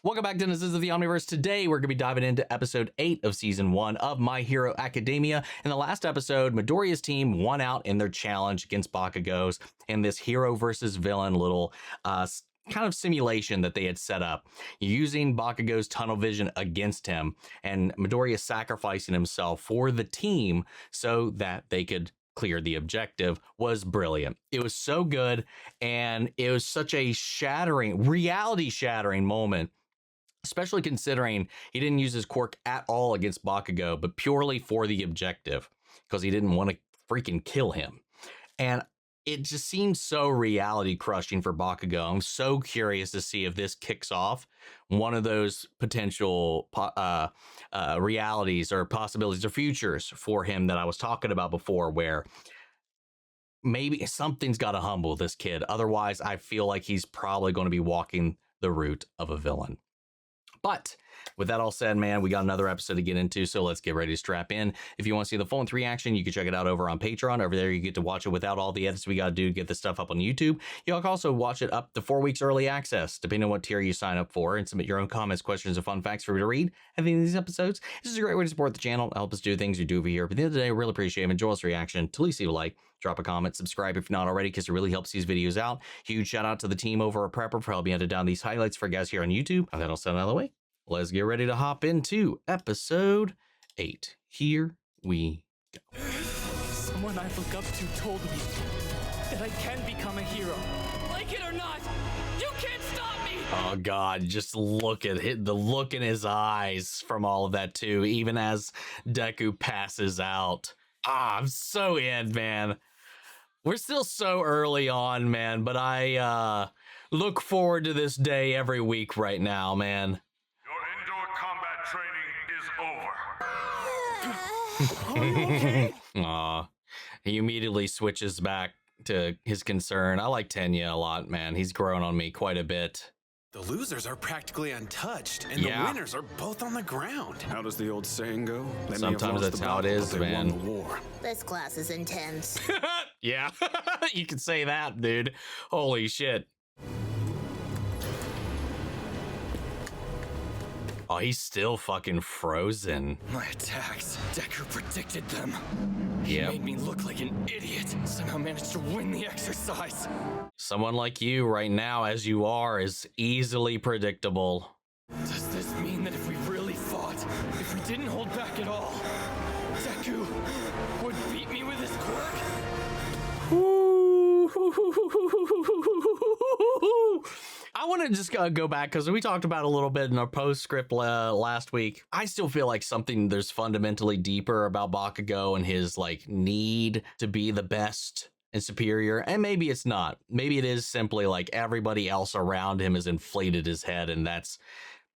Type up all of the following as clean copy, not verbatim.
Welcome back, denizens of the Omniverse. Today, we're going to be diving into episode 8 of season 1 of My Hero Academia. In the last episode, Midoriya's team won out in their challenge against Bakugo's in this hero versus villain little kind of simulation that they had set up, using Bakugo's tunnel vision against him, and Midoriya sacrificing himself for the team so that they could clear the objective was brilliant. It was so good, and it was such a reality shattering moment, especially considering he didn't use his quirk at all against Bakugo, but purely for the objective because he didn't want to freaking kill him. And it just seems so reality crushing for Bakugo. I'm so curious to see if this kicks off one of those potential realities or possibilities or futures for him that I was talking about before, where maybe something's got to humble this kid. Otherwise, I feel like he's probably going to be walking the route of a villain. But with that all said, man, we got another episode to get into, so let's get ready to strap in. If you want to see the full length reaction, you can check it out over on Patreon. Over there, you get to watch it without all the edits we got to do to get this stuff up on YouTube. You can also watch it up to 4 weeks early access, depending on what tier you sign up for, and submit your own comments, questions, and fun facts for me to read at the end of these episodes. This is a great way to support the channel, help us do things we do over here. But at the end of the day, I really appreciate it. Enjoy this reaction. To leave a like, drop a comment, subscribe if you're not already, because it really helps these videos out. Huge shout out to the team over at Prepper for helping me edit down these highlights for guys here on YouTube. And then I'll send it out of the way. Let's get ready to hop into episode 8. Here we go. Someone I look up to told me that I can become a hero. Like it or not, you can't stop me! Oh God, just look at the look in his eyes from all of that too, even as Deku passes out. I'm so in, man. We're still so early on, man, but I look forward to this day every week right now, man. Are you okay? Aw, he immediately switches back to his concern. I like Tenya a lot, man. He's grown on me quite a bit. The losers are practically untouched, and the winners are both on the ground. How does the old saying go? Sometimes that's how it is, man. Won the war. This class is intense. Yeah, you can say that, dude. Holy shit. Oh, he's still fucking frozen. My attacks, Deku predicted them. Yeah. He made me look like an idiot. Somehow managed to win the exercise. Someone like you right now, as you are, is easily predictable. Does this mean that if we really fought, if we didn't hold back at all, Deku would beat me with his quirk? I want to just go back because we talked about it a little bit in our postscript last week. I still feel like there's fundamentally deeper about Bakugo and his like need to be the best and superior. And maybe it's not. Maybe it is simply like everybody else around him has inflated his head, and that's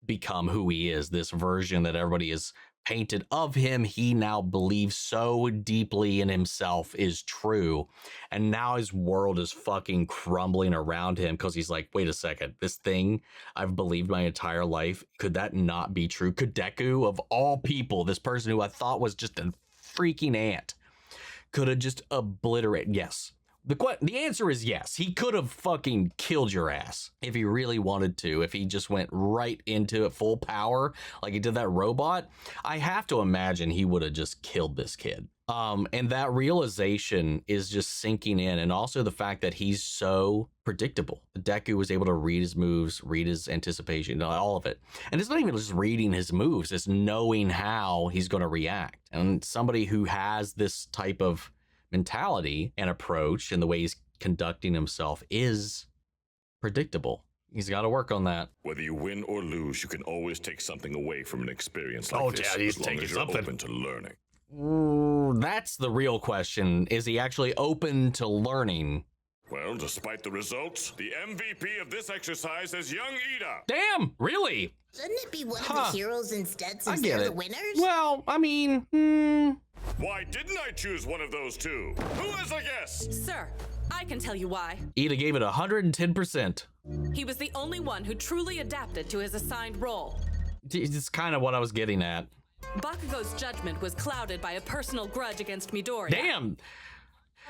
become who he is. This version that everybody is painted of him, he now believes so deeply in himself is true, and now his world is fucking crumbling around him because he's like, wait a second, this thing I've believed my entire life, could that not be true? Could Deku, of all people, this person who I thought was just a freaking ant, could have just obliterated? Yes. The answer is yes. He could have fucking killed your ass if he really wanted to, if he just went right into it full power like he did that robot. I have to imagine he would have just killed this kid. And that realization is just sinking in, and also the fact that he's so predictable. Deku was able to read his moves, read his anticipation, all of it. And it's not even just reading his moves, it's knowing how he's going to react. And somebody who has this type of mentality and approach and the way he's conducting himself is predictable. He's got to work on that. Whether you win or lose, you can always take something away from an experience like this. He's as long taking as you're something. open to learning. That's the real question. Is he actually open to learning? Well, despite the results, the MVP of this exercise is young Ida. Damn, really? Shouldn't it be one of the heroes instead, since get they're it. the winners? Well, I mean, Why didn't I choose one of those two? Who has a guess? Sir, I can tell you why. Ida gave it 110%. He was the only one who truly adapted to his assigned role. It's kind of what I was getting at. Bakugo's judgment was clouded by a personal grudge against Midoriya. Damn.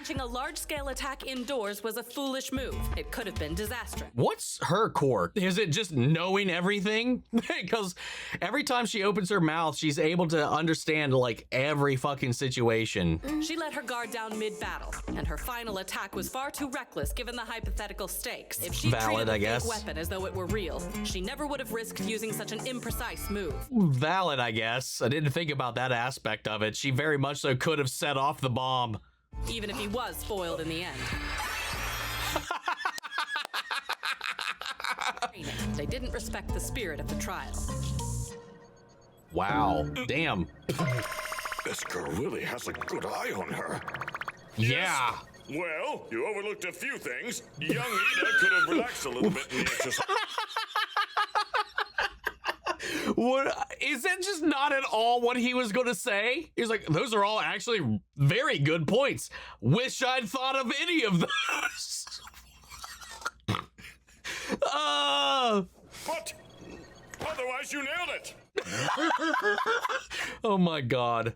Launching a large-scale attack indoors was a foolish move. It could have been disastrous. What's her quirk? Is it just knowing everything? Because every time she opens her mouth, she's able to understand like every fucking situation. She let her guard down mid-battle, and her final attack was far too reckless given the hypothetical stakes. If she treated the fake weapon as though it were real, she never would have risked using such an imprecise move. Valid, I guess. I didn't think about that aspect of it. She very much so could have set off the bomb. Even if he was foiled in the end. They didn't respect the spirit of the trial. Wow. Damn. This girl really has a good eye on her. Yeah. Well, you overlooked a few things. Young Ida could have relaxed a little bit in the exercise. What is that? Just not at all what he was going to say. He's like, those are all actually very good points. Wish I'd thought of any of those. But otherwise, you nailed it. Oh my God.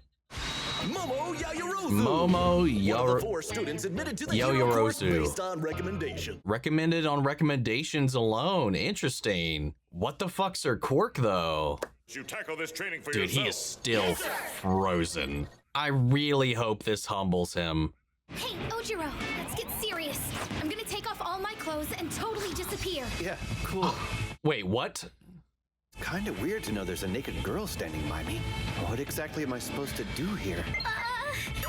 Momo Yaoyorozu. Momo One of the 4 students admitted to the hero course based on recommendation. Recommended on recommendations alone. Interesting. What the fuck's her quirk though? You tackle this training for Dude, yourself. he is still frozen. I really hope this humbles him. Hey, Ojiro, let's get serious. I'm gonna take off all my clothes and totally disappear. Yeah, cool. Wait, what? Kinda weird to know there's a naked girl standing by me. What exactly am I supposed to do here?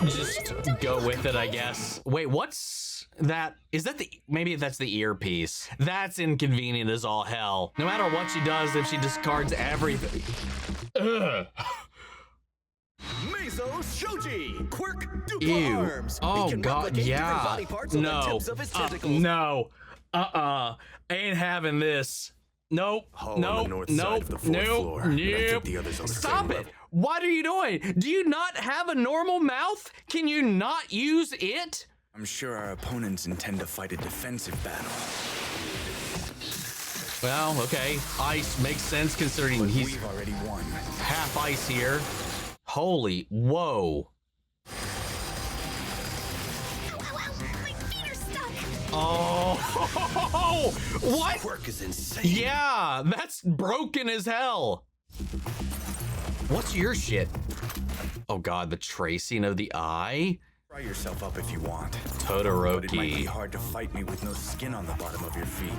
Just go with it, I guess. Wait, what's that? Is that the, maybe that's the earpiece. That's inconvenient as all hell. No matter what she does, if she discards everything. Ugh. Mesos Shoji! Quirk Dupla Ew. Arms! Oh He can God, replicate different yeah. body parts on the tips of his tentacles. No. Ain't having this. Nope. Hall on the Nope. north side Nope. of the fourth floor, but I think Nope. the others on the Stop same it. level. What are you doing? Do you not have a normal mouth? Can you not use it? I'm sure our opponents intend to fight a defensive battle. Well, okay. Ice makes sense considering But he's we've already won. half ice here. Holy, whoa. My feet are stuck. Oh, what? Quirk is insane. Yeah, that's broken as hell. What's your shit? Oh God, the tracing of the eye? Try yourself up if you want. Todoroki. But it might be hard to fight me with no skin on the bottom of your feet.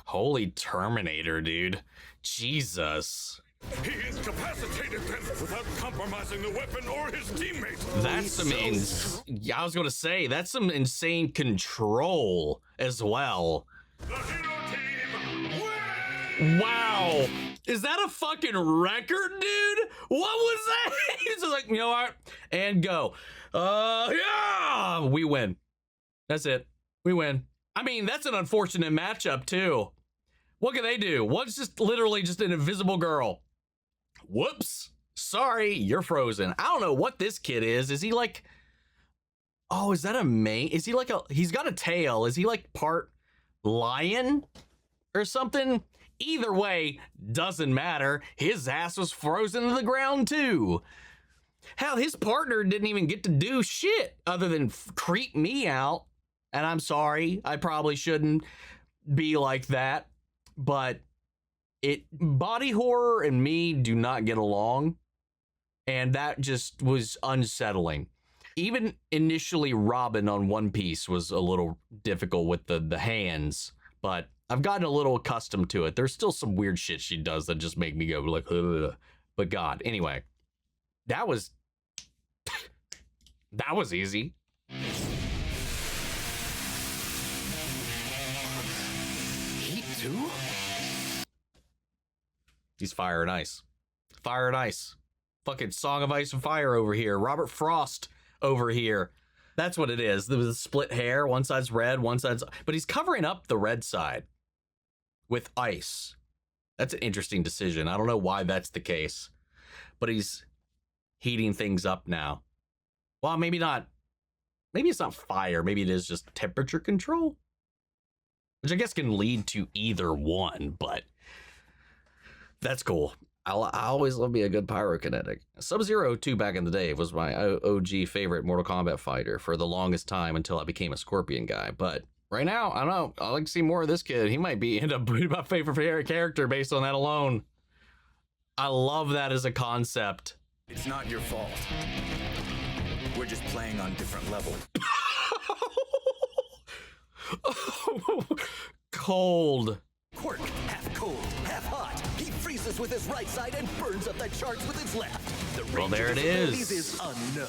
Holy Terminator, dude. Jesus. He is capacitated then, without compromising the weapon or his teammates. That's some yeah, I was gonna say, that's some insane control as well. The hero team wins! Wow. Is that a fucking record, dude? What was that? He's just like, you know what? And go. Yeah, we win. That's it. We win. I mean, that's an unfortunate matchup too. What can they do? One's just literally just an invisible girl. Whoops. Sorry, you're frozen. I don't know what this kid is. Is he like, oh, is that a mane? Is he like he's got a tail. Is he like part lion or something? Either way, doesn't matter. His ass was frozen to the ground too. Hell, his partner didn't even get to do shit other than creep me out. And I'm sorry, I probably shouldn't be like that. But body horror and me do not get along. And that just was unsettling. Even initially Robin on One Piece was a little difficult with the hands, but I've gotten a little accustomed to it. There's still some weird shit she does that just make me go like, ugh. But God, anyway, that was easy. Heat 2? He's fire and ice. Fire and ice. Fucking Song of Ice and Fire over here. Robert Frost over here. That's what it is. There was split hair. One side's red, one side's... But he's covering up the red side with ice. That's an interesting decision. I don't know why that's the case. But he's heating things up now. Well, maybe not. Maybe it's not fire. Maybe it is just temperature control. Which I guess can lead to either one, but... That's cool. I always love me a good pyrokinetic. Sub-Zero 2 back in the day was my OG favorite Mortal Kombat fighter for the longest time until I became a Scorpion guy. But right now, I don't know. I like to see more of this kid. He might end up being my favorite character based on that alone. I love that as a concept. It's not your fault. We're just playing on different levels. Cold. Quirk, half cold, half hot. He freezes with his right side and burns up the charts with his left. The range well, there of it his is. Unknown.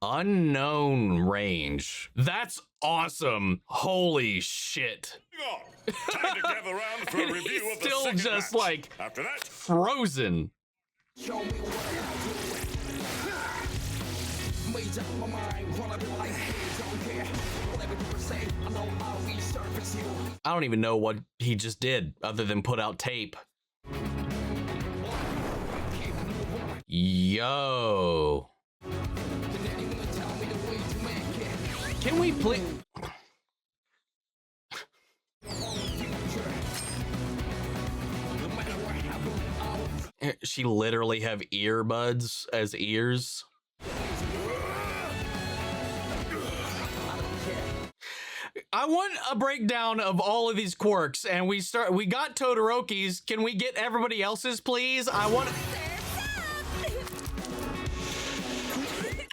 Unknown range. That's awesome. Holy shit. Time to gather around for a review of the Still second just match. like After that, frozen. Show me what I do. Made up my mind, wanna be like, hey, don't care. Whatever you say, I know I'll resurface you. I don't even know what he just did other than put out tape. Yo. Can we please? She literally have earbuds as ears. I want a breakdown of all of these quirks, and we got Todoroki's. Can we get everybody else's, please? I want.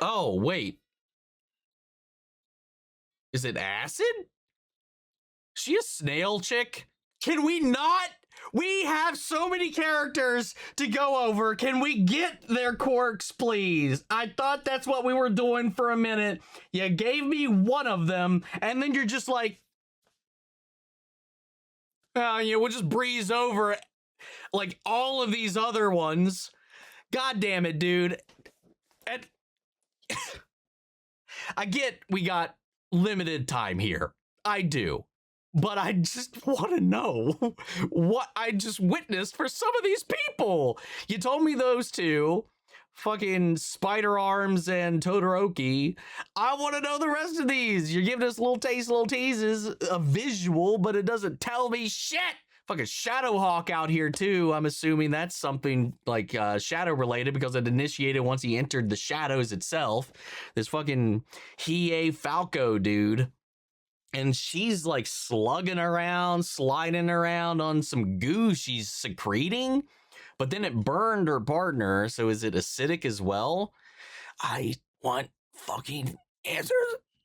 Oh, wait. Is it acid? She a snail chick? Can we not? We have so many characters to go over. Can we get their quirks, please? I thought that's what we were doing for a minute. You gave me one of them, and then you're just like, we'll just breeze over like all of these other ones. God damn it, dude. And I get we got limited time here. I do. But I just want to know what I just witnessed for some of these people. You told me those two, fucking Spider Arms and Todoroki. I want to know the rest of these. You're giving us little teases, a visual, but it doesn't tell me shit. Fucking Shadowhawk out here too. I'm assuming that's something like shadow related because it initiated once he entered the shadows itself. This fucking Hiei Falco dude. And she's like slugging around, sliding around on some goo she's secreting, but then it burned her partner. So is it acidic as well? I want fucking answers.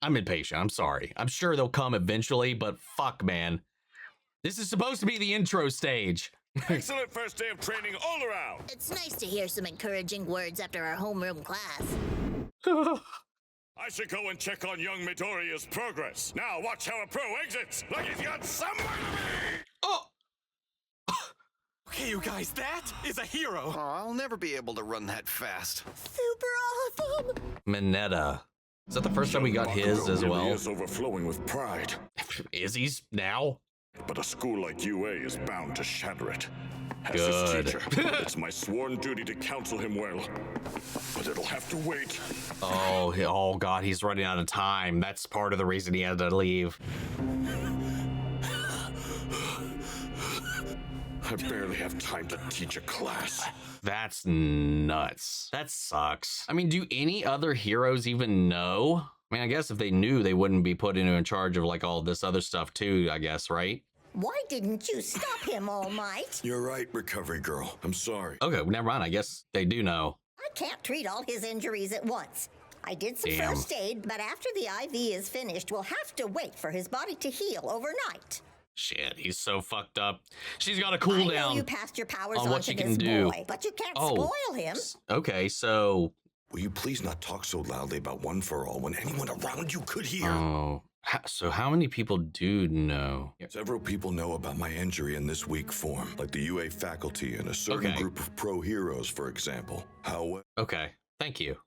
I'm impatient. I'm sorry. I'm sure they'll come eventually, but fuck, man. This is supposed to be the intro stage. Excellent first day of training all around. It's nice to hear some encouraging words after our homeroom class. I should go and check on young Midoriya's progress. Now watch how a pro exits, like he's got somewhere to be! Oh! Okay, you guys, that is a hero. Oh, I'll never be able to run that fast. Super awesome! Mineta. Is that the first time we got his as well? He is overflowing with pride. Is he now? But a school like UA is bound to shatter it. As Good. his teacher, it's my sworn duty to counsel him well. But it'll have to wait. Oh God, he's running out of time. That's part of the reason he had to leave. I barely have time to teach a class. That's nuts. That sucks. I mean, do any other heroes even know? I mean, I guess if they knew, they wouldn't be put in charge of like all this other stuff too, I guess, right? Why didn't you stop him, All Might? You're right, Recovery Girl. I'm sorry. Okay, never mind. I guess they do know. I can't treat all his injuries at once. I did some Damn. first aid, but after the IV is finished, we'll have to wait for his body to heal overnight. Shit, he's so fucked up. She's got a cool I know down you passed your powers on on what to she this can do. boy, but you can't Oh. spoil him. Okay, so Will you please not talk so loudly about One for All when anyone around you could hear? so how many people do know? Several people know about my injury in this weak form, like the UA faculty and a certain Okay. group of pro heroes, for example. However, Okay, thank you.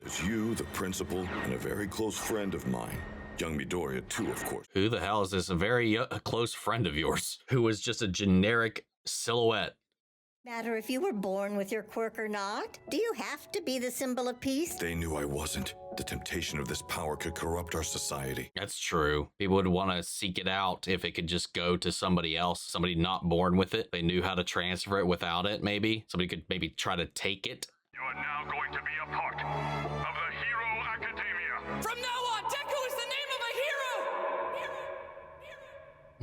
there's you, the principal, and a very close friend of mine. Young Midoriya, too, of course. Who the hell is this? A very close friend of yours who was just a generic silhouette. Matter if you were born with your quirk or not? Do you have to be the symbol of peace? They knew I wasn't. The temptation of this power could corrupt our society. That's true. People would want to seek it out if it could just go to somebody else, somebody not born with it. They knew how to transfer it without it, maybe. Somebody could maybe try to take it. You are now going to be a part of the Hero Academia. From now on, Deku is the name of a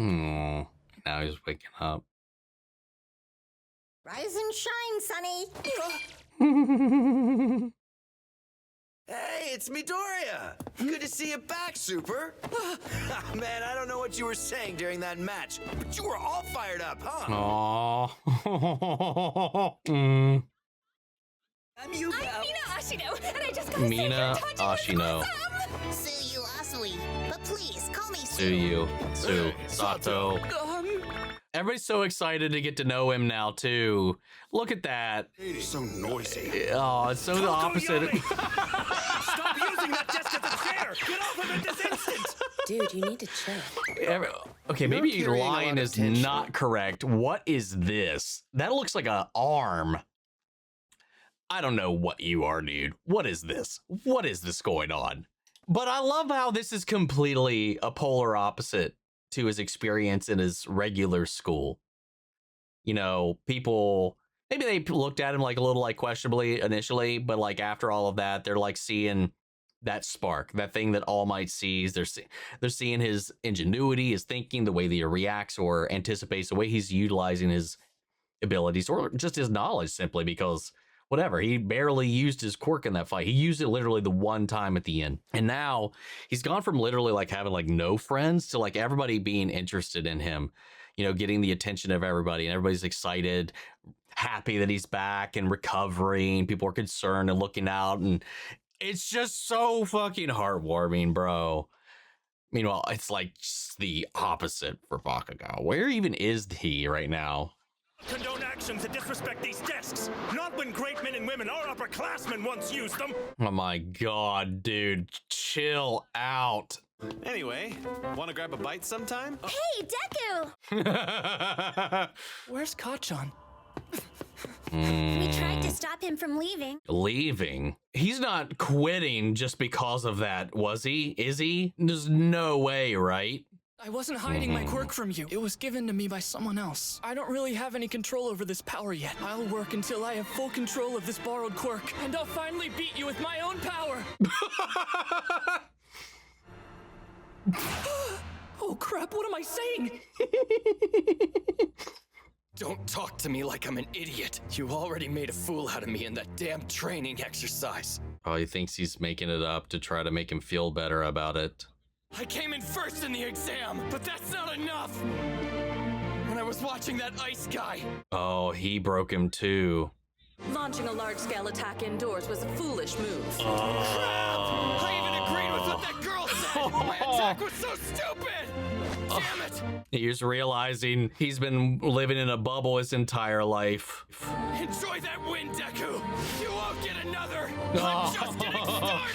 hero! Now he's waking up. Rise and shine, Sonny. Hey, it's Midoriya! Good to see you back, Super! Man, I don't know what you were saying during that match, but you were all fired up, huh? Aww. I'm Mina Ashino, and I just got Mina Ashino. Suyu Asui, but please call me Suyu. Sato. Everybody's so excited to get to know him now, too. Look at that. So noisy. Oh, it's so the opposite. Stop using that desk as a chair! Get off of it this instant! Dude, you need to chill. Okay, maybe your carrying a lot line of is tension. not correct. What is this? That looks like an arm. I don't know what you are, dude. What is this? What is this going on? But I love how this is completely a polar opposite to his experience in his regular school. You know, people, maybe they looked at him like a little like questionably initially, but like after all of that, they're like seeing that spark, that thing that All Might sees. They're seeing his ingenuity, his thinking, the way that he reacts or anticipates, the way he's utilizing his abilities or just his knowledge, simply because whatever, he barely used his quirk in that fight. He used it literally the one time at the end. And now he's gone from literally like having like no friends to like everybody being interested in him, you know, getting the attention of everybody, and everybody's excited, happy that he's back and recovering. People are concerned and looking out, and it's just so fucking heartwarming, bro. Meanwhile, it's like just the opposite for Bakugo. Where even is he right now? Condone actions that disrespect these desks. Not when great men and women or upperclassmen once used them. Oh my god, dude. Chill out. Anyway, want to grab a bite sometime? Hey, Deku! Where's Kachan? We tried to stop him from leaving. Leaving? He's not quitting just because of that, was he? Is he? There's no way, right? I wasn't hiding my quirk from you. It was given to me by someone else. I don't really have any control over this power yet. I'll work until I have full control of this borrowed quirk, and I'll finally beat you with my own power. Oh crap, what am I saying? Don't talk to me like I'm an idiot. You already made a fool out of me in that damn training exercise. Oh, he thinks he's making it up to try to make him feel better about it. I came in first in the exam, but that's not enough! When I was watching that ice guy. Oh, he broke him too. Launching a large-scale attack indoors was a foolish move. I even agreed with what that girl said! My attack was so stupid! Damn it! He's realizing he's been living in a bubble his entire life. Enjoy that win, Deku! You won't get another! I'm just getting started!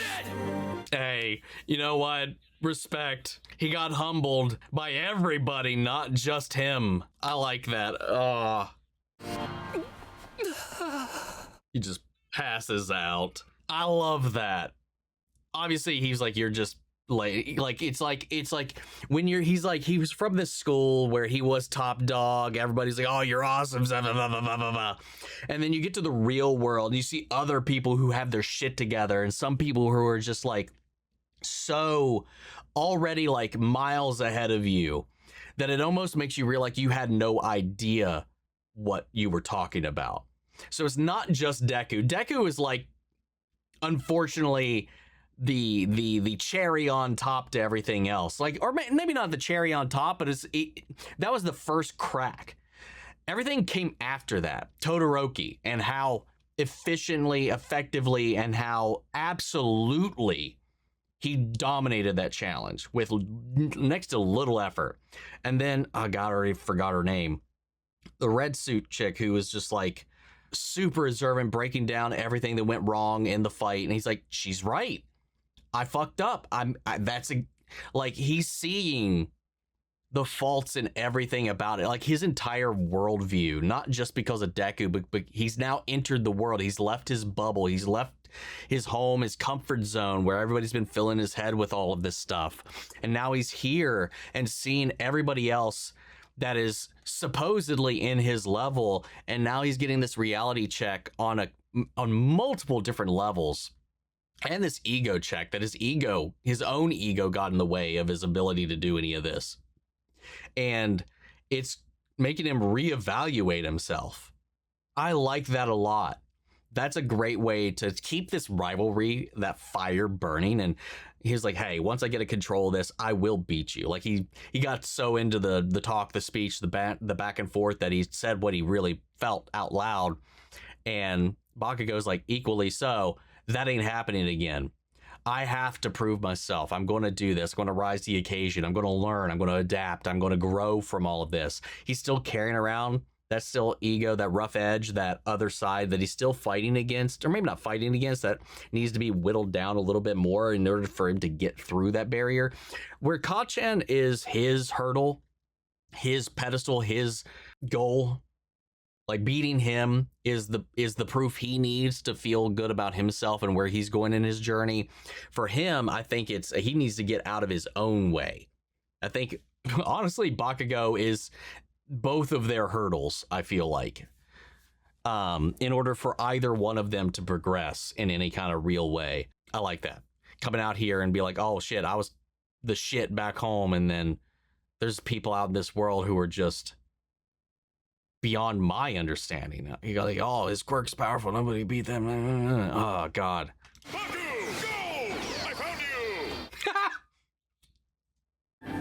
Hey, you know what? Respect. He got humbled by everybody, not just him. I like that. He just passes out. I love that. Obviously, he's like, you're just like it's like when he was from this school where he was top dog. Everybody's like, oh, you're awesome. Blah, blah, blah, blah, blah, blah. And then you get to the real world and you see other people who have their shit together, and some people who are just like so already like miles ahead of you that it almost makes you realize you had no idea what you were talking about. So it's not just Deku. Deku is like, unfortunately, the cherry on top to everything else. Like, or maybe not the cherry on top, but that was the first crack. Everything came after that. Todoroki, and how efficiently, effectively, and how absolutely he dominated that challenge with next to little effort. And then, oh God, I already forgot her name. The red suit chick who was just like super observant, breaking down everything that went wrong in the fight. And he's like, she's right. I fucked up. Like he's seeing the faults in everything about it. Like his entire worldview, not just because of Deku, but he's now entered the world. He's left his bubble. He's left his home, his comfort zone where everybody's been filling his head with all of this stuff. And now he's here and seeing everybody else that is supposedly in his level. And now he's getting this reality check on multiple different levels. And this ego check that his own ego got in the way of his ability to do any of this. And it's making him reevaluate himself. I like that a lot. That's a great way to keep this rivalry, that fire burning. And he's like, hey, once I get a control of this, I will beat you. Like he got so into the talk, the speech, the back and forth that he said what he really felt out loud. And Bakugo's like, equally so, that ain't happening again. I have to prove myself. I'm going to do this. I'm going to rise to the occasion. I'm going to learn. I'm going to adapt. I'm going to grow from all of this. He's still carrying around that still ego, that rough edge, that other side that he's still fighting against, or maybe not fighting against, that needs to be whittled down a little bit more in order for him to get through that barrier. Where Kacchan is his hurdle, his pedestal, his goal. Like beating him is the proof he needs to feel good about himself and where he's going in his journey. For him, I think he needs to get out of his own way. I think, honestly, Bakugo is both of their hurdles, I feel like, in order for either one of them to progress in any kind of real way. I like that. Coming out here and be like, oh shit, I was the shit back home, and then there's people out in this world who are just beyond my understanding. You go like, oh, his quirk's powerful, nobody beat them. Oh god. Baku, go! I found you!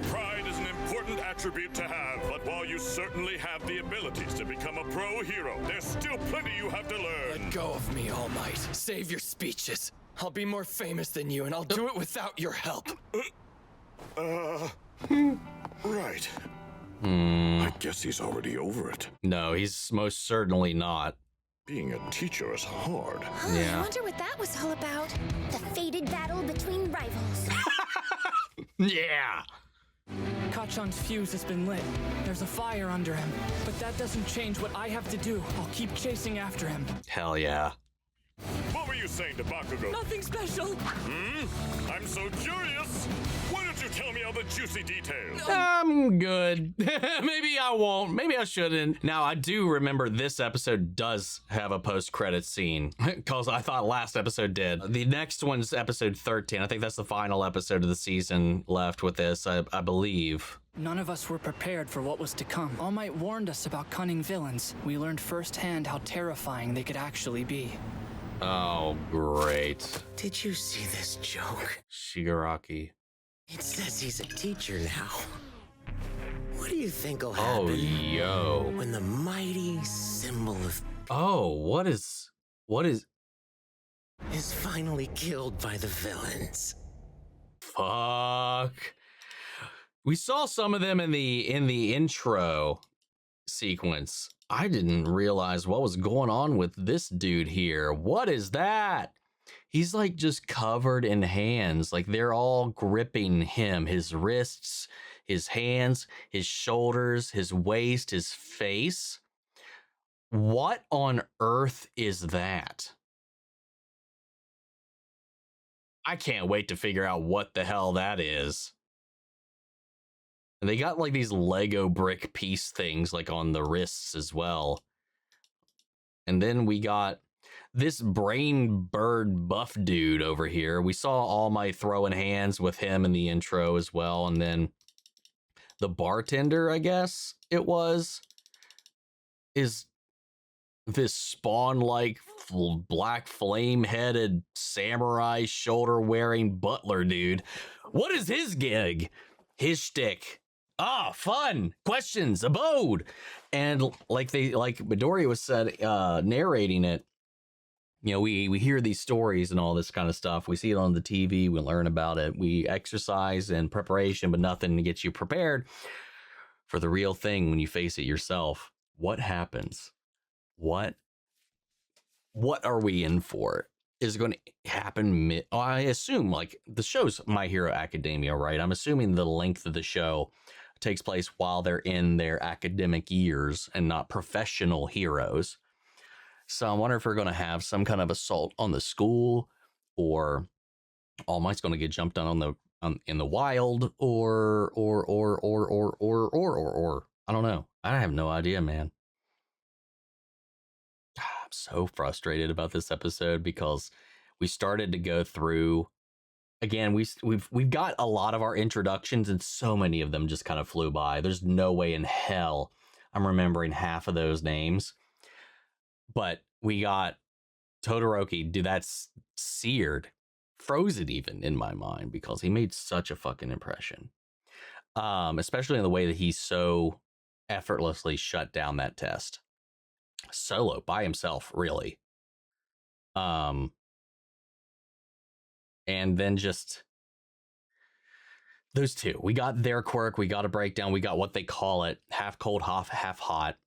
Pride is an important attribute to have, but while you certainly have the abilities to become a pro hero, there's still plenty you have to learn. Let go of me, All Might. Save your speeches. I'll be more famous than you, and I'll do it without your help. Right. I guess he's already over it. No, he's most certainly not. Being a teacher is hard. I wonder what that was all about. The fated battle between rivals. Yeah. Kacchan's fuse has been lit. There's a fire under him. But that doesn't change what I have to do. I'll keep chasing after him. Hell yeah. What were you saying to Bakugo? Nothing special. I'm so curious. Why don't you tell me all the juicy details? I'm good. Maybe I won't. Maybe I shouldn't. Now, I do remember this episode does have a post-credits scene, because I thought last episode did. The next one's episode 13. I think that's the final episode of the season left with this, I believe. None of us were prepared for what was to come. All Might warned us about cunning villains. We learned firsthand how terrifying they could actually be. Oh, great. Did you see this joke? Shigaraki. It says he's a teacher now. What do you think will happen? Oh, yo. When the mighty symbol of... Oh, what is... is finally killed by the villains. Fuck. We saw some of them in the intro sequence. I didn't realize what was going on with this dude here. What is that? He's like just covered in hands. Like they're all gripping him. His wrists, his hands, his shoulders, his waist, his face. What on earth is that? I can't wait to figure out what the hell that is. And they got like these Lego brick piece things like on the wrists as well. And then we got this brain bird buff dude over here. We saw All Might throwing hands with him in the intro as well. And then the bartender, I guess it was, is this spawn-like black flame-headed samurai shoulder-wearing butler dude. What is his gig? His shtick. Ah, fun, questions, abode. And like Midoriya was said, narrating it, you know, we hear these stories and all this kind of stuff. We see it on the TV, we learn about it. We exercise in preparation, but nothing to get you prepared for the real thing when you face it yourself. What happens? What are we in for? Is it going to happen? I assume, like, the show's My Hero Academia, right? I'm assuming the length of the show takes place while they're in their academic years and not professional heroes. So I wonder if we're going to have some kind of assault on the school, or All Might's going to get jumped on in the wild, or I don't know. I have no idea, man. I'm so frustrated about this episode because we started to go through again. We've got a lot of our introductions, and so many of them just kind of flew by. There's no way in hell I'm remembering half of those names. But we got Todoroki, dude, that's seared, frozen even in my mind because he made such a fucking impression. Especially in the way that he so effortlessly shut down that test. Solo, by himself, really. And then just those two. We got their quirk, we got a breakdown, we got what they call it, half cold, half hot.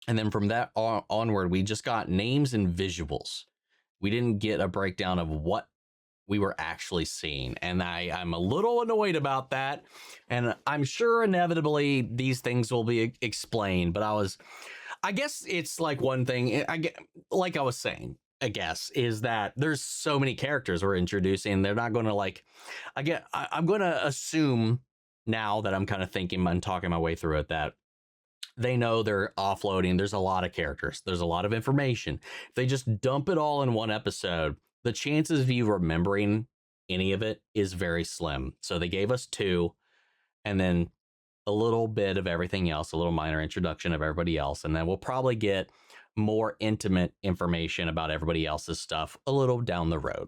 And then from that onward, we just got names and visuals. We didn't get a breakdown of what we were actually seeing. And I'm a little annoyed about that. And I'm sure inevitably these things will be explained. But I guess it's like one thing, like I was saying, I guess, is that there's so many characters we're introducing. They're not going to I'm going to assume now that I'm kind of thinking and talking my way through it that they know they're offloading. There's a lot of characters. There's a lot of information. If they just dump it all in one episode, the chances of you remembering any of it is very slim. So they gave us 2, and then a little bit of everything else, a little minor introduction of everybody else. And then we'll probably get more intimate information about everybody else's stuff a little down the road.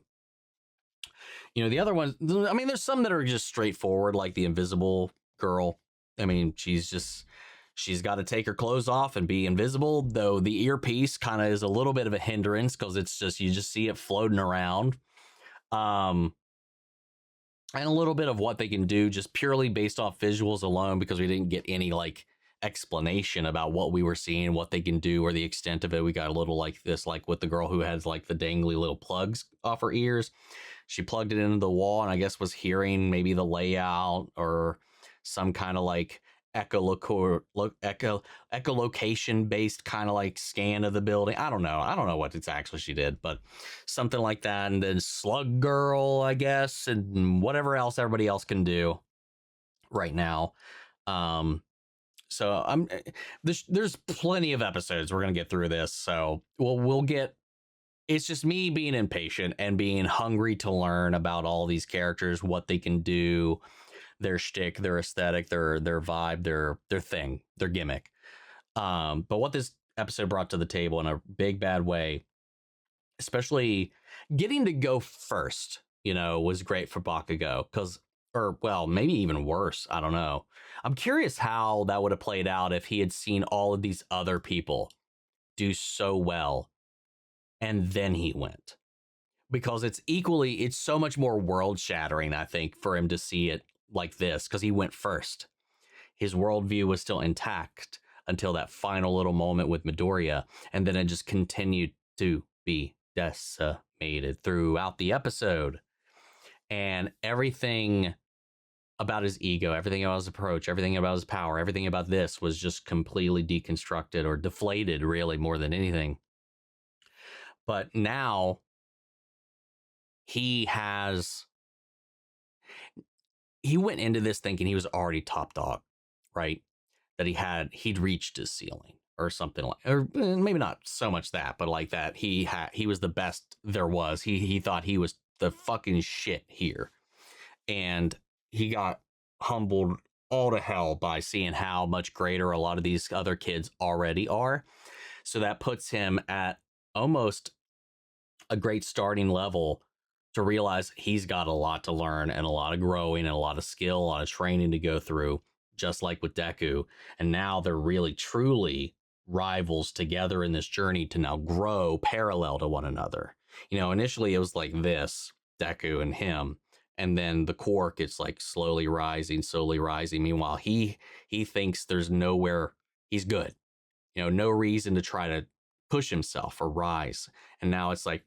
You know, the other ones, I mean, there's some that are just straightforward, like the invisible girl. I mean, she's got to take her clothes off and be invisible, though the earpiece kind of is a little bit of a hindrance because it's just, you just see it floating around. And a little bit of what they can do just purely based off visuals alone, because we didn't get any like explanation about what we were seeing, what they can do, or the extent of it. We got a little like this, like with the girl who has like the dangly little plugs off her ears. She plugged it into the wall and I guess was hearing maybe the layout or some kind of like echolocation based kind of like scan of the building. I don't know what exactly she did, but something like that. And then Slug Girl, I guess, and whatever else everybody else can do right now. So there's plenty of episodes. We're gonna get through this, so we'll get. It's just me being impatient and being hungry to learn about all these characters, what they can do, their shtick, their aesthetic, their vibe, their thing, their gimmick. But what this episode brought to the table in a big bad way, especially getting to go first, was great for Bakugo. Maybe even worse. I don't know. I'm curious how that would have played out if he had seen all of these other people do so well and then he went. Because it's so much more world shattering, I think, for him to see it like this, because he went first. His worldview was still intact until that final little moment with Midoriya, and then it just continued to be decimated throughout the episode. And everything about his ego, everything about his approach, everything about his power, everything about this was just completely deconstructed or deflated, really, more than anything. But now he went into this thinking he was already top dog, right? That he'd reached his ceiling or something like, or maybe not so much that, but like that he was the best there was. He thought he was the fucking shit here. And he got humbled all to hell by seeing how much greater a lot of these other kids already are. So that puts him at almost a great starting level to realize he's got a lot to learn and a lot of growing and a lot of skill, a lot of training to go through, just like with Deku. And now they're really, truly rivals together in this journey to now grow parallel to one another. Initially it was like this, Deku and him. And then the Quark, it's like slowly rising. Meanwhile, he thinks there's nowhere he's good. No reason to try to push himself or rise. And now it's like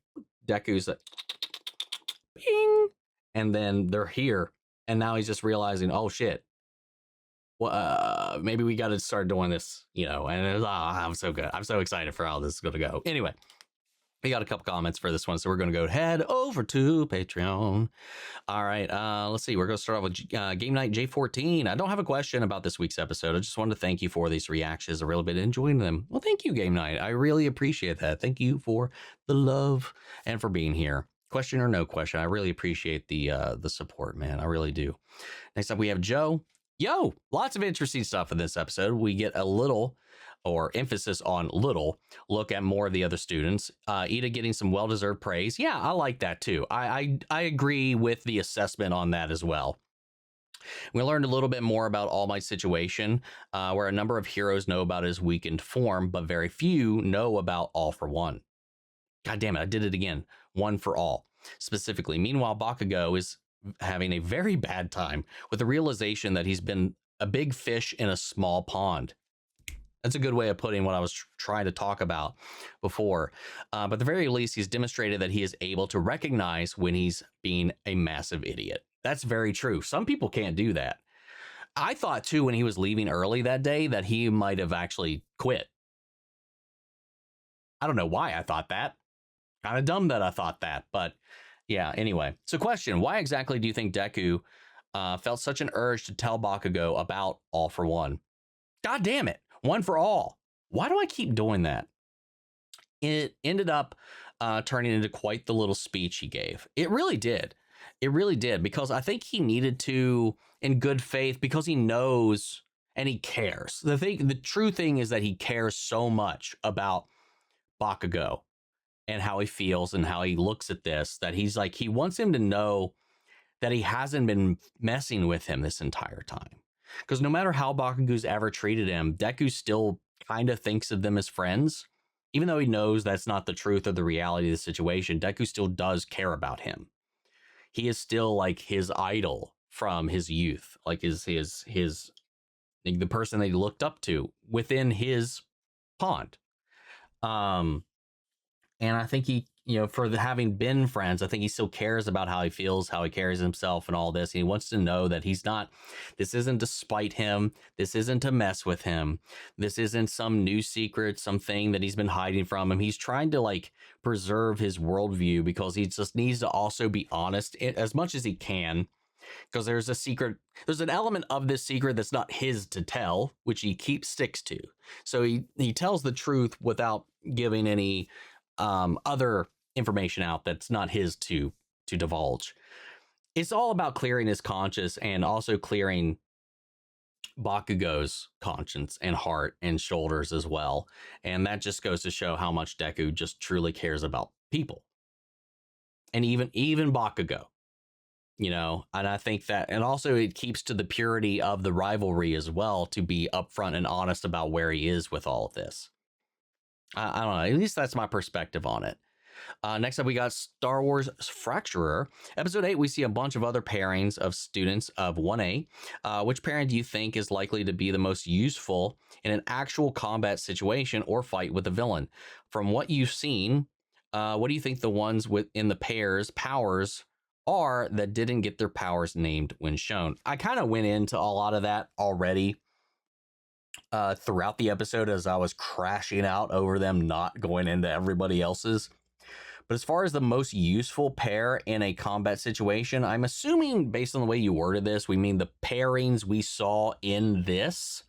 Deku's like, bing, and then they're here. And now he's just realizing, oh shit, maybe we got to start doing this, you know, and I'm so good. I'm so excited for how this is going to go. Anyway, we got a couple comments for this one, so we're going to go head over to Patreon. All right, let's see. We're going to start off with Game Night J14. I don't have a question about this week's episode. I just wanted to thank you for these reactions. I really been enjoying them. Well, thank you, Game Night. I really appreciate that. Thank you for the love and for being here. Question or no question, I really appreciate the support, man. I really do. Next up, we have Joe. Yo, lots of interesting stuff in this episode. We get a little, or emphasis on little, look at more of the other students. Ida getting some well-deserved praise. Yeah, I like that too. I agree with the assessment on that as well. We learned a little bit more about All Might's situation, where a number of heroes know about his weakened form, but very few know about All for One. God damn it, I did it again. One for All, specifically. Meanwhile, Bakugo is having a very bad time with the realization that he's been a big fish in a small pond. That's a good way of putting what I was trying to talk about before. But at the very least, he's demonstrated that he is able to recognize when he's being a massive idiot. That's very true. Some people can't do that. I thought, too, when he was leaving early that day, that he might have actually quit. I don't know why I thought that. Kind of dumb that I thought that, but yeah, anyway. So question, why exactly do you think Deku felt such an urge to tell Bakugo about All for One? God damn it. One for all. Why do I keep doing that? It ended up turning into quite the little speech he gave. It really did. It really did, because I think he needed to, in good faith, because he knows and he cares. The true thing is that he cares so much about Bakugo and how he feels and how he looks at this, that he's like, he wants him to know that he hasn't been messing with him this entire time. Because no matter how Bakugo's ever treated him, Deku still kind of thinks of them as friends. Even though he knows that's not the truth or the reality of the situation, Deku still does care about him. He is still like his idol from his youth, like his the person that he looked up to within his pond. And I think he, you know, for having been friends, I think he still cares about how he feels, how he carries himself and all this. And he wants to know that he's not, this isn't to spite him. This isn't to mess with him. This isn't some new secret, something that he's been hiding from him. He's trying to like preserve his worldview because he just needs to also be honest as much as he can. Because there's a secret, there's an element of this secret that's not his to tell, which he sticks to. So he tells the truth without giving any other information out that's not his to divulge. It's all about clearing his conscience and also clearing Bakugo's conscience and heart and shoulders as well. And that just goes to show how much Deku just truly cares about people. And even Bakugo, you know, and I think that, and also it keeps to the purity of the rivalry as well, to be upfront and honest about where he is with all of this. I don't know. At least that's my perspective on it. Next up, we got Star Wars Fracturer. Episode 8, we see a bunch of other pairings of students of 1A. Which pairing do you think is likely to be the most useful in an actual combat situation or fight with a villain? From what you've seen, what do you think the ones within the pairs' powers are that didn't get their powers named when shown? I kind of went into a lot of that already throughout the episode as I was crashing out over them not going into everybody else's. But as far as the most useful pair in a combat situation, I'm assuming based on the way you worded this, we mean the pairings we saw in this.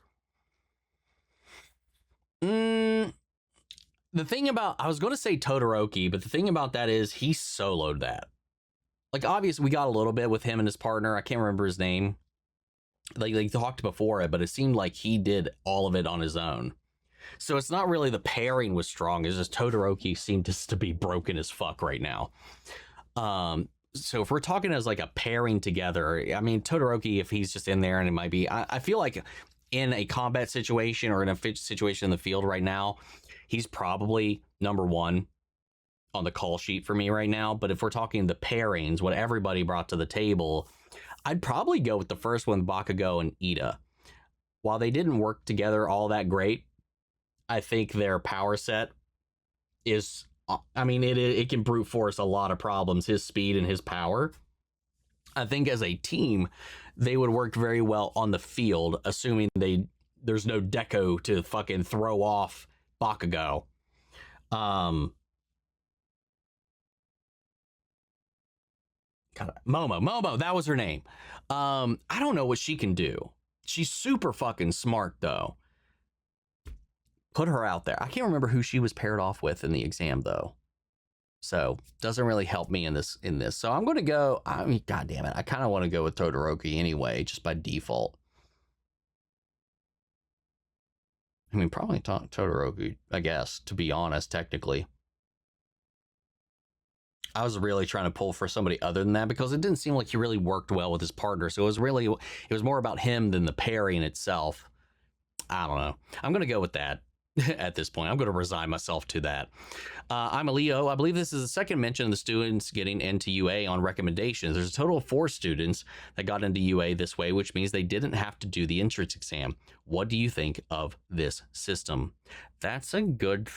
The thing about, I was going to say Todoroki, but the thing about that is he soloed that. Like, obviously, we got a little bit with him and his partner. I can't remember his name. Like they talked before it, but it seemed like he did all of it on his own. So it's not really the pairing was strong. It's just Todoroki seemed just to be broken as fuck right now. So if we're talking as like a pairing together, I mean, Todoroki, if he's just in there, and it might be, I feel like in a combat situation or in a situation in the field right now, he's probably number one on the call sheet for me right now. But if we're talking the pairings, what everybody brought to the table, I'd probably go with the first one, Bakugo and Ida. While they didn't work together all that great, I think their power set is, I mean, it can brute force a lot of problems, his speed and his power. I think as a team, they would work very well on the field, assuming there's no Deco to fucking throw off Bakugo. Momo, that was her name. I don't know what she can do. She's super fucking smart though. Put her out there. I can't remember who she was paired off with in the exam though. So doesn't really help me in this. So I'm going to go, I mean, God damn it. I kind of want to go with Todoroki anyway, just by default. I mean, probably Todoroki, I guess, to be honest, technically. I was really trying to pull for somebody other than that because it didn't seem like he really worked well with his partner. So it was more about him than the pairing itself. I don't know. I'm going to go with that at this point. I'm going to resign myself to that. I'm a Leo. I believe this is the second mention of the students getting into UA on recommendations. There's a total of 4 students that got into UA this way, which means they didn't have to do the entrance exam. What do you think of this system? That's a good...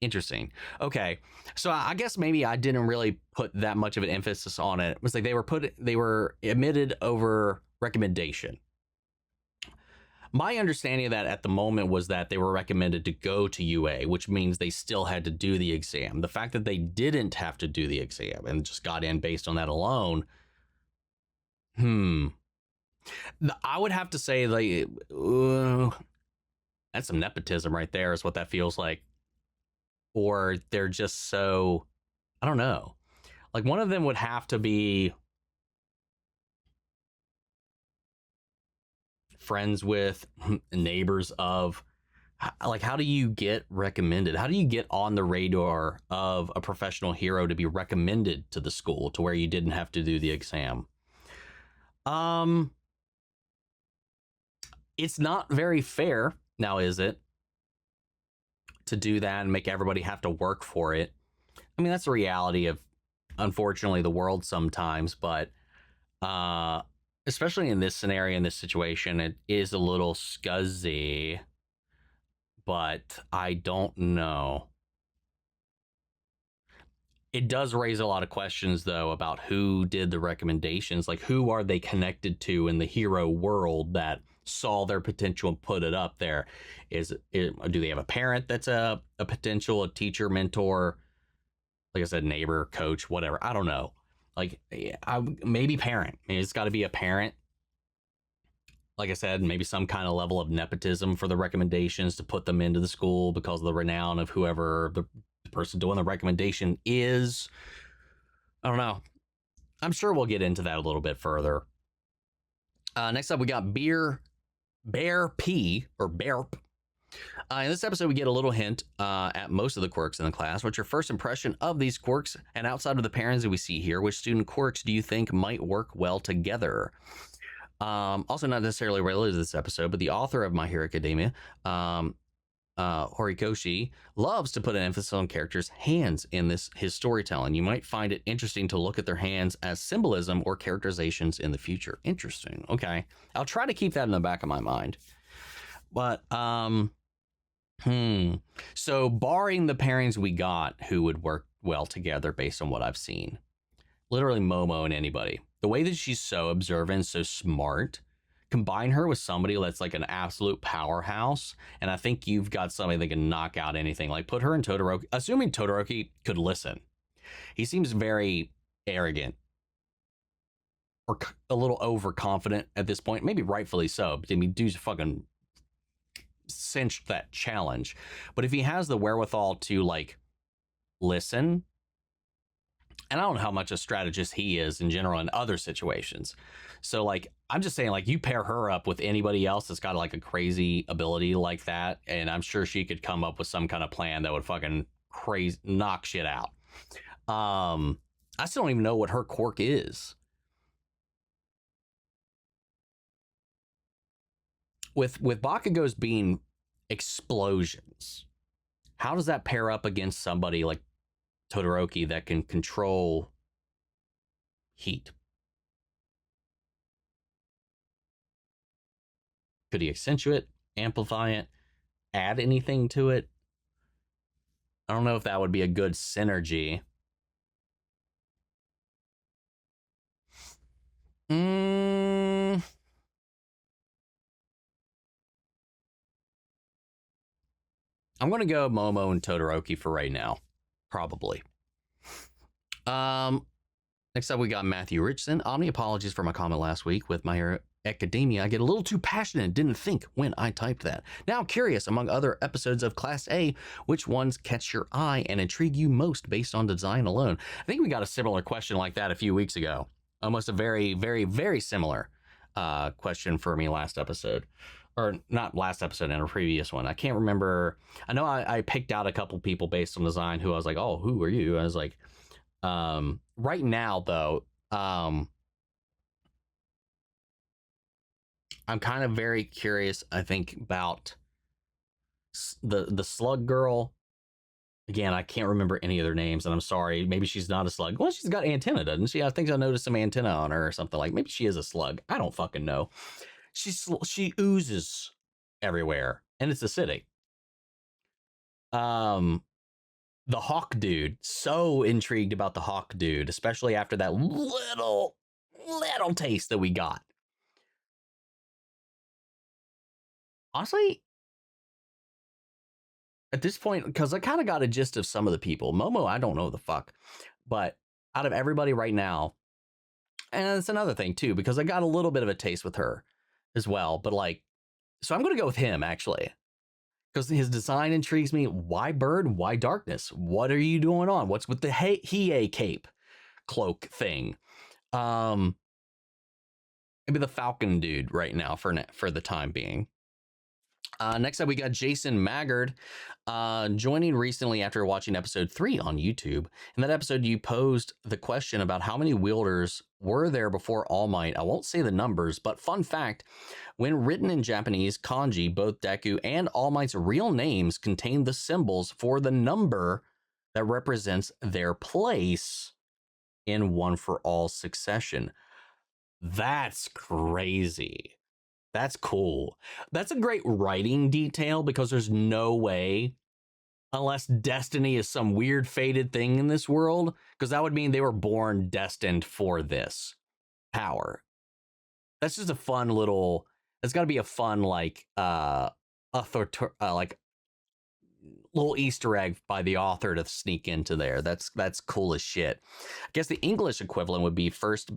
Interesting. Okay, so I guess maybe I didn't really put that much of an emphasis on it. It was like they were admitted over recommendation. My understanding of that at the moment was that they were recommended to go to UA, which means they still had to do the exam. The fact that they didn't have to do the exam and just got in based on that alone, I would have to say like that's some nepotism right there is what that feels like. Or they're just so, I don't know. Like one of them would have to be friends with, neighbors of, like how do you get recommended? How do you get on the radar of a professional hero to be recommended to the school to where you didn't have to do the exam? It's not very fair, now is it? To do that and make everybody have to work for it. I mean, that's the reality of, unfortunately, the world sometimes, but especially in this scenario, in this situation, it is a little scuzzy, but I don't know. It does raise a lot of questions, though, about who did the recommendations. Like, who are they connected to in the hero world that saw their potential and put it up there? Do they have a parent that's a potential, a teacher, mentor, like I said, neighbor, coach, whatever? I don't know. Like, maybe parent. I mean, it's got to be a parent. Like I said, maybe some kind of level of nepotism for the recommendations to put them into the school because of the renown of whoever the person doing the recommendation is. I don't know. I'm sure we'll get into that a little bit further. Next up, we got Bear P, or Bearp. In this episode, we get a little hint at most of the quirks in the class. What's your first impression of these quirks? And outside of the pairings that we see here, which student quirks do you think might work well together? Also, not necessarily related to this episode, but the author of My Hero Academia, Horikoshi, loves to put an emphasis on characters' hands in his storytelling. You might find it interesting to look at their hands as symbolism or characterizations in the future. Interesting. Okay. I'll try to keep that in the back of my mind. But, so barring the pairings we got, who would work well together based on what I've seen? Literally Momo and anybody. The way that she's so observant, so smart, combine her with somebody that's like an absolute powerhouse, and I think you've got somebody that can knock out anything. Like put her in Todoroki, assuming Todoroki could listen. He seems very arrogant or a little overconfident at this point, maybe rightfully so. But I mean, dude's fucking cinched that challenge. But if he has the wherewithal to like listen, and I don't know how much a strategist he is in general in other situations. So like, I'm just saying, like, you pair her up with anybody else that's got like a crazy ability like that, and I'm sure she could come up with some kind of plan that would fucking crazy knock shit out. I still don't even know what her quirk is. With Bakugo's being explosions, how does that pair up against somebody like Todoroki that can control heat? Could he accentuate, amplify it, add anything to it? I don't know if that would be a good synergy. I'm going to go Momo and Todoroki for right now. Probably. Next up, we got Matthew Richardson. Omni, apologies for my comment last week with My Hero Academia. I get a little too passionate and didn't think when I typed that. Now I'm curious, among other episodes of Class A, which ones catch your eye and intrigue you most based on design alone? I think we got a similar question like that a few weeks ago. Almost a very, very, very similar question for me last episode. Or not last episode, in a previous one. I can't remember. I know I picked out a couple people based on design who I was like, oh, who are you? I was like, right now, though, I'm kind of very curious, I think, about the slug girl. Again, I can't remember any of their names, and I'm sorry. Maybe she's not a slug. Well, she's got antenna, doesn't she? I think I noticed some antenna on her or something. Like, maybe she is a slug. I don't fucking know. She oozes everywhere, and it's acidic. The Hawk dude, so intrigued about the Hawk dude, especially after that little taste that we got. Honestly, at this point, because I kind of got a gist of some of the people. Momo, I don't know the fuck, but out of everybody right now, and it's another thing too, because I got a little bit of a taste with her as well, but like, so I'm going to go with him actually, because his design intrigues me. Why bird? Why darkness? What are you doing on? What's with the Hiei cape cloak thing? Maybe the Falcon dude right now for the time being. Next up, we got Jason Maggard joining recently after watching episode 3 on YouTube. In that episode, you posed the question about how many wielders were there before All Might. I won't say the numbers, but fun fact, when written in Japanese kanji, both Deku and All Might's real names contain the symbols for the number that represents their place in One for All succession. That's crazy. That's cool. That's a great writing detail, because there's no way, unless destiny is some weird fated thing in this world, because that would mean they were born destined for this power. That's just a fun little, it's got to be a fun, like, like little Easter egg by the author to sneak into there. That's cool as shit. I guess the English equivalent would be first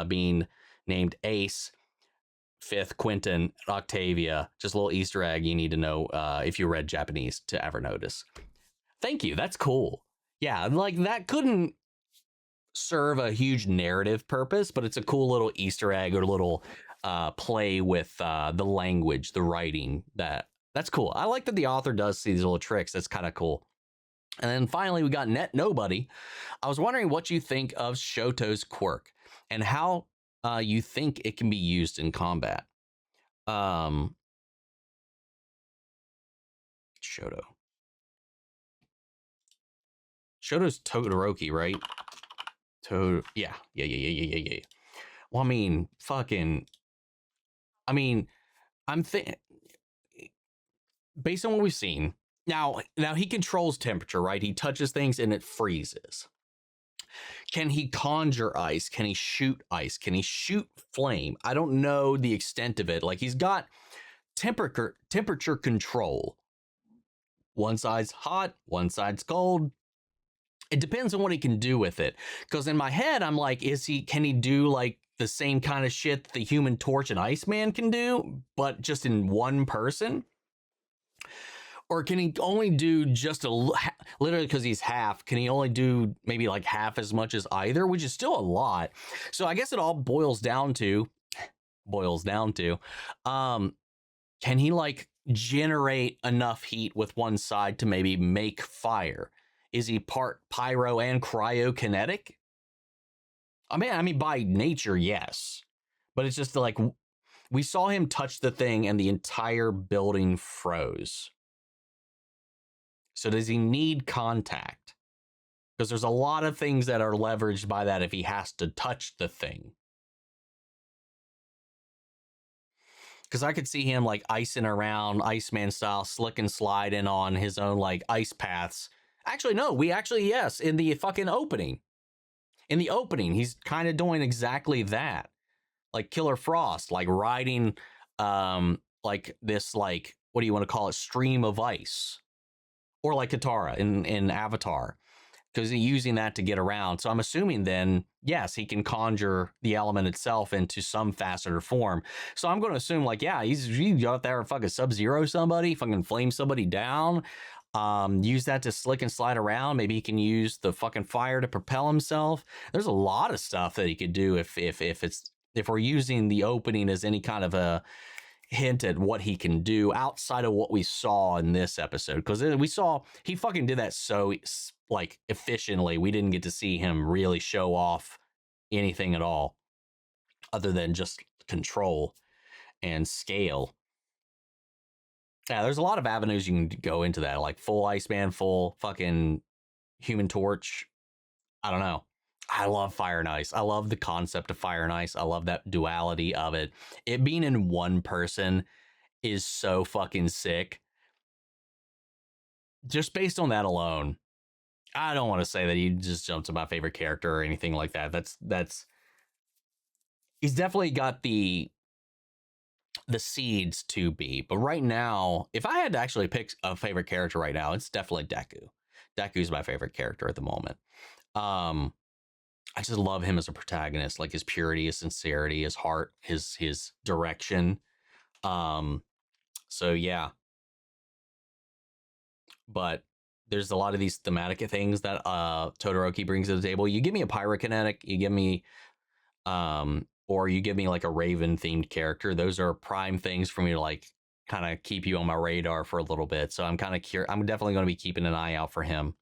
being named Ace, fifth Quentin, Octavia. Just a little Easter egg you need to know if you read Japanese to ever notice. Thank you. That's cool. Yeah, like that couldn't serve a huge narrative purpose, but it's a cool little Easter egg or little play with the language, the writing. That's cool. I like that the author does see these little tricks. That's kind of cool. And then finally, we got Net Nobody. I was wondering what you think of Shoto's quirk and how you think it can be used in combat. Shoto. Shoto's Todoroki, right? Yeah. Well, I mean, I'm thinking, based on what we've seen, now he controls temperature, right? He touches things and it freezes. Can he conjure ice? Can he shoot ice? Can he shoot flame? I don't know the extent of it. Like, he's got temperature control. One side's hot, one side's cold. It depends on what he can do with it. Because in my head, I'm like, can he do like the same kind of shit that the Human Torch and Iceman can do, but just in one person? Or can he only do just literally because he's half, can he only do maybe like half as much as either, which is still a lot. So I guess it all boils down to, can he like generate enough heat with one side to maybe make fire? Is he part pyro and cryokinetic? I mean, by nature, yes. But it's just like, we saw him touch the thing and the entire building froze. So does he need contact? Because there's a lot of things that are leveraged by that if he has to touch the thing. Because I could see him like icing around, Iceman style, slick and sliding on his own like ice paths. Actually, no, yes, in the fucking opening. In the opening, he's kind of doing exactly that. like Killer Frost, like riding like this, like, what do you want to call it, stream of ice, or like Katara in Avatar, because he's using that to get around. So I'm assuming then, yes, he can conjure the element itself into some facet or form. So I'm going to assume, like, yeah, he's out there fucking Sub-Zero somebody, fucking flame somebody down. Use that to slick and slide around. Maybe he can use the fucking fire to propel himself. There's a lot of stuff that he could do if we're using the opening as any kind of a hint at what he can do outside of what we saw in this episode, because we saw he fucking did that so like efficiently. We didn't get to see him really show off anything at all other than just control and scale. Yeah, there's a lot of avenues you can go into that, like full Iceman, full fucking Human Torch. I don't know. I love Fire and Ice. I love the concept of Fire and Ice. I love that duality of it. It being in one person is so fucking sick. Just based on that alone, I don't want to say that he just jumped to my favorite character or anything like that. That's he's definitely got the seeds to be. But right now, if I had to actually pick a favorite character right now, it's definitely Deku. Deku's my favorite character at the moment. I just love him as a protagonist, like his purity, his sincerity, his heart, his direction. So yeah. But there's a lot of these thematic things that Todoroki brings to the table. You give me a pyrokinetic, you give me or you give me like a Raven themed character. Those are prime things for me to like kind of keep you on my radar for a little bit. So I'm kind of curious. I'm definitely going to be keeping an eye out for him.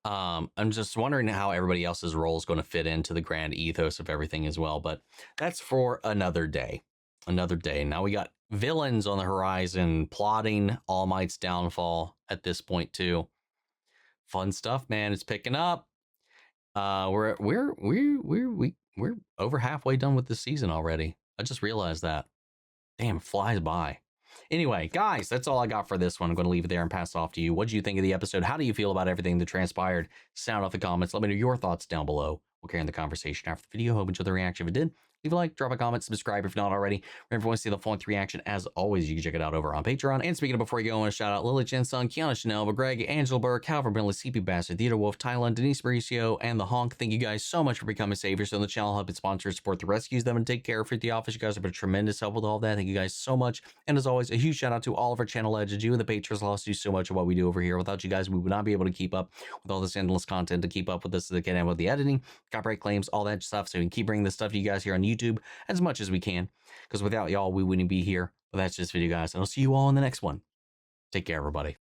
I'm just wondering how everybody else's role is going to fit into the grand ethos of everything as well. But that's for another day. Another day. Now we got villains on the horizon plotting All Might's downfall at this point too. Fun stuff, man. It's picking up. We're over halfway done with this season already. I just realized that. Damn, it flies by. Anyway, guys, that's all I got for this one. I'm going to leave it there and pass it off to you. What did you think of the episode? How do you feel about everything that transpired? Sound off the comments. Let me know your thoughts down below. We'll carry on the conversation after the video. Hope you enjoyed the reaction. If it did, leave a like, drop a comment, subscribe if not already. Remember, if you want to see the full-length reaction, as always, you can check it out over on Patreon. And speaking of before you go, I want to shout out Lily Chen Sung, Kiana Chanel, Greg, Angela Burke, Calvin Brindley, CP Bastard, Theodore Wolf, Thailand, Denise Mauricio, and The Honk. Thank you guys so much for becoming saviors on the channel, helping sponsors support the rescues them and take care of the office. You guys have been a tremendous help with all that. Thank you guys so much. And as always, a huge shout out to all of our channel legends. You and the patrons also do so much of what we do over here. Without you guys, we would not be able to keep up with all this endless content, to keep up with this, to get in with the editing, copyright claims, all that stuff, so we can keep bringing this stuff to you guys here on YouTube as much as we can, because without y'all, we wouldn't be here. But that's just video, guys, and I'll see you all in the next one. Take care, everybody.